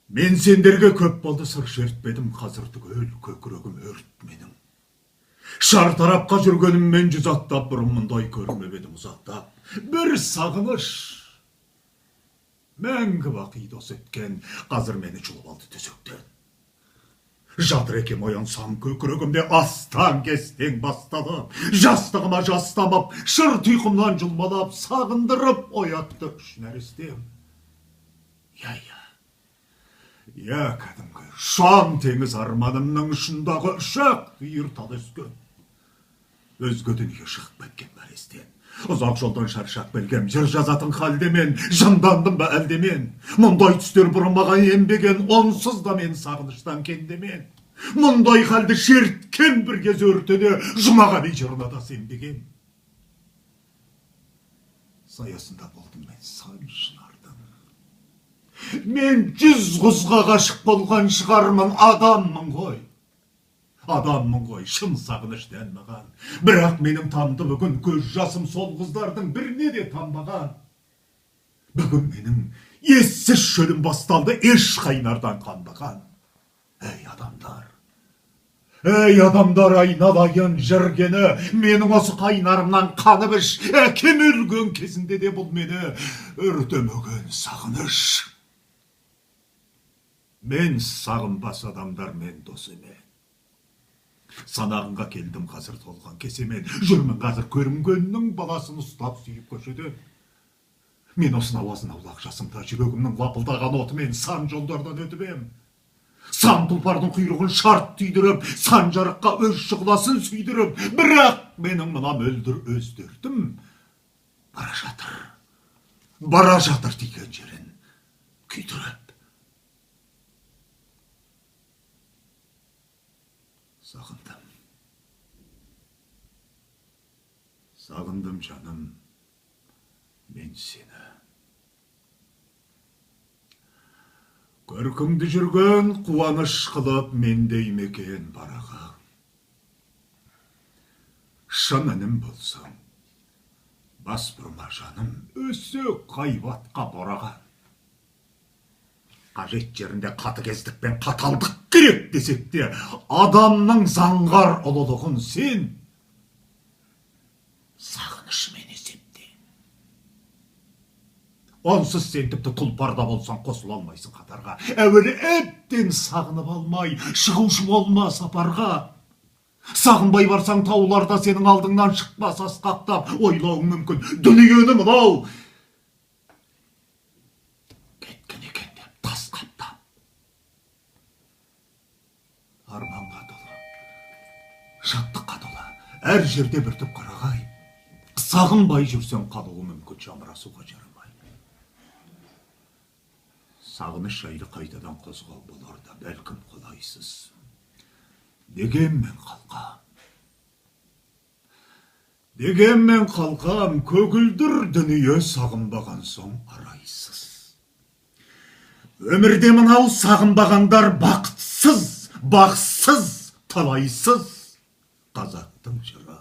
Мен сендерге көп болды сыр шертпедім, қазір түгел көкірегім өрт менің. Шартарапқа жүргеніммен жүз аттап, бұрын мұндай көрмеп едім ұзақтап. Бір сағыныш, мәңгі бақи дос еткен, қазір мені жұлып алды төсектен. Жатыр екем оянсам көкірегімде астан кестен басталып, жастығыма жастамап, шыр тұйқымнан жұлмалап, сағындырып оятты үш нәрестем. Я, кәдімгі шам теңіз арманымның ұшындағы ұшақ үйір тал өскен. Өзге дүние шығып кеткен нәрестен. Ұзақ жолдан шаршап келгем, жыр жазатын халде мен, жындандым ба әлде мен. Мұндай түстер бұрын маған енбеген, онсыз да мен сағыныштан кендемен. Мұндай халде шерткен бір кез өртеде, жұмағали жырына да сенбеген. Саясында болдым мен сан шынардың. Мен жүз құзға ғашық болған шығармын, адаммын ғой. Адаммын ғой, шын сағыныштан маған. Бірақ менің тамды бүгін көз жасым сол қыздардың біріне де тамбаған. Бүгін менің ессіз шөлім басталды, еш қайнардан қанбаған. Ей адамдар, айналайын жүргені, менің осы қайнарымнан қанып іш, әкем өлген кезінде де бұл мені өртемеген сағыныш. Мен сағынбас адамдар, мен дос емен. Санағынға келдім қазір толған кесемен, жүрмін қазір көрінгеннің баласын ұстап сүйіп көшеден. Мен осына ауазын аулақ жасымда жүрегімнің лапылдаған отымен сан жолдардан өтіп ем. Сан тұлпардың құйрығын шарт түйдіріп, сан жарыққа өз шұғыласын сүйдіріп, бірақ менің мына мөлдір өздердім бара жатыр деген жерін күйдіріп. Сағындым жаным, мен сені. Көркіңді жүрген қуаныш қылып мендей мекен бараға. Шын інім болсаң, бас бұрма жаным, өсек қайбатқа бораған. Қажет жерінде қатыгездікпен қаталдық керек десек те, адамның заңғар ұлылығын сен сағынышымен есепте. Онсыз сен тіпті тұлпарда болсаң қосыла алмайсың қатарға. Әуелі әбден сағынып алмай, шығушы болма сапарға. Сағынбай барсаң тауларда сенің алдыңнан шықпас асқақтап, ойлауың мүмкін дүниені мынау кеткен екен деп тас қаптап. Арманға толы, шаттыққа толы, әр жерде бір түп қарағай. Сағынбай жүрсең қалуы мүмкін жамырасуға жарамай. Сағыныш жайлы қайтадан қозғау болар да бәлкім қолайсыз. Дегенмен қалқам, көгілдір дүние сағынбаған соң арайсыз. Өмірде мынау сағынбағандар бақытсыз, бақсыз, талайсыз. Қазақтың жыры.